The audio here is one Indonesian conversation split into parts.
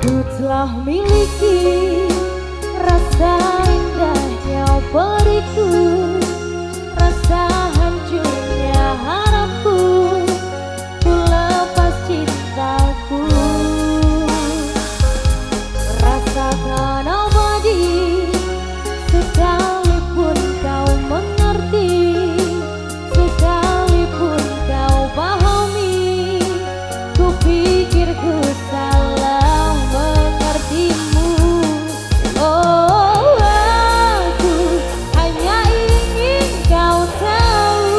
Ku telah miliki rasa indahnya beriku, rasa hancurnya harapku, ku lepas cintaku. Rasakan abadi sekalipun kau mengerti, sekalipun kau pahami, ku pikir ku salah mengertimu. Oh, aku hanya ingin kau tahu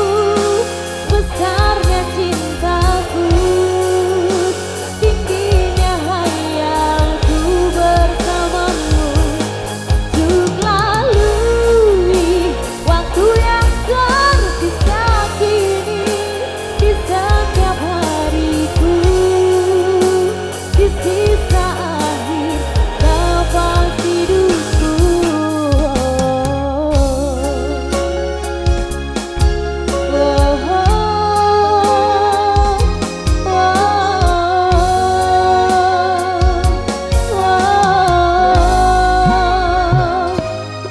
besarnya cintaku, tingginya hayalku bersamamu, untuk lalui waktu yang tersisa kini di setiap hariku, di sisa akhir nafas hidupku.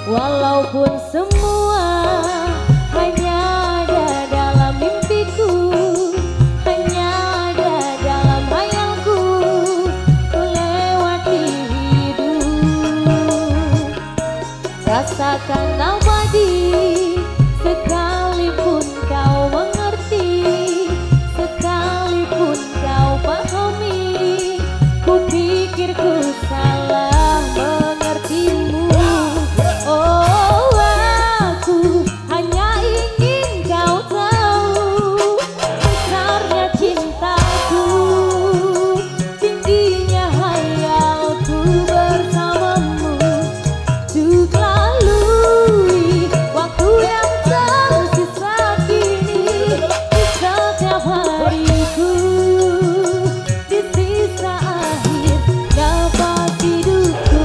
Walaupun semua hanya ada dalam mimpiku, hanya ada dalam hayalku, melewati hidup. Rasakan abadi sekalipun kau mengerti, sekalipun kau pahami, ku pikir ku salah mengertimu. Oh, aku hanya ingin kau tahu besarnya cintaku, tingginya hayalku bersamamu, untuk lalui waktu yang tersisa kini di setiap hariku, di sisa akhir nafas hidupku.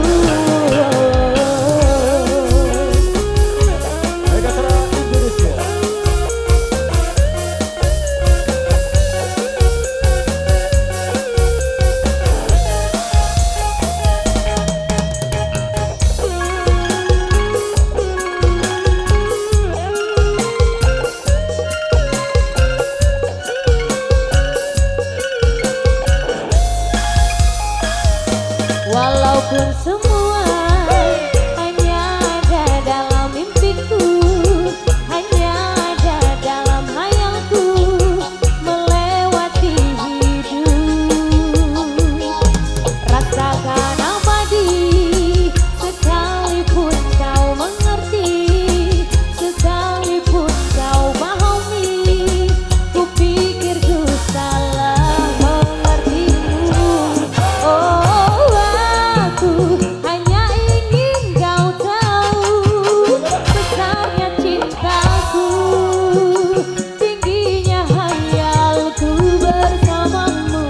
Walaupun semua hanya ada dalam mimpiku, hanya ada dalam hayalku, melewati hidup. Rasakan abadi sekalipun kau mengerti, sekalipun kau pahami, ku pikir ku salah mengertimu. Oh, aku hanya ingin kau tahu besarnya cintaku, tingginya hayalku bersamamu,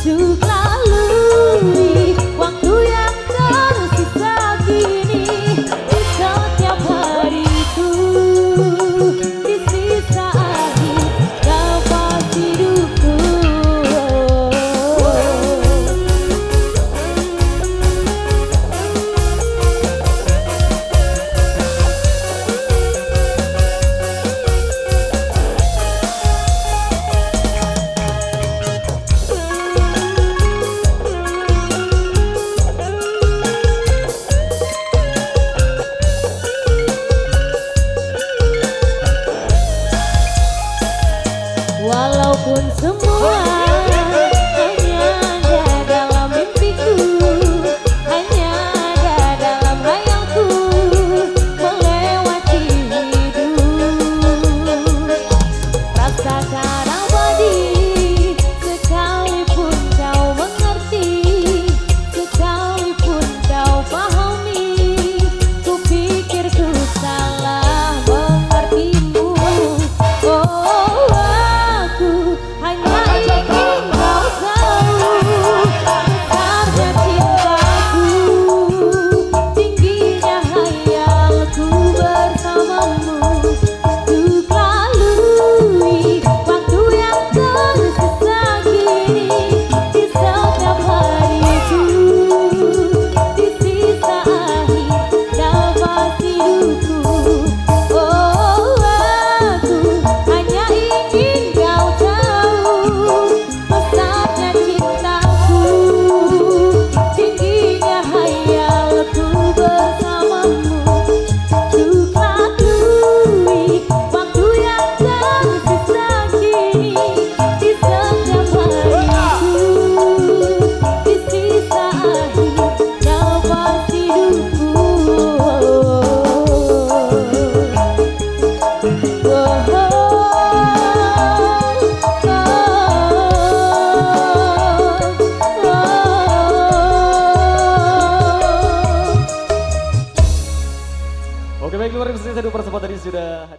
untuk lalui waktu yang tersisa kini di setiap hariku, di sisa akhir nafas hidupku. Walaupun semua hanya ada dalam mimpiku, hanya ada dalam hayalku, melewati hidup. Rasakan abadi sekalipun kau mengerti, sekalipun kau pahami, ku pikir ku salah mengertimu. Oh, aku hanya ingin saya Duper Support tadi sudah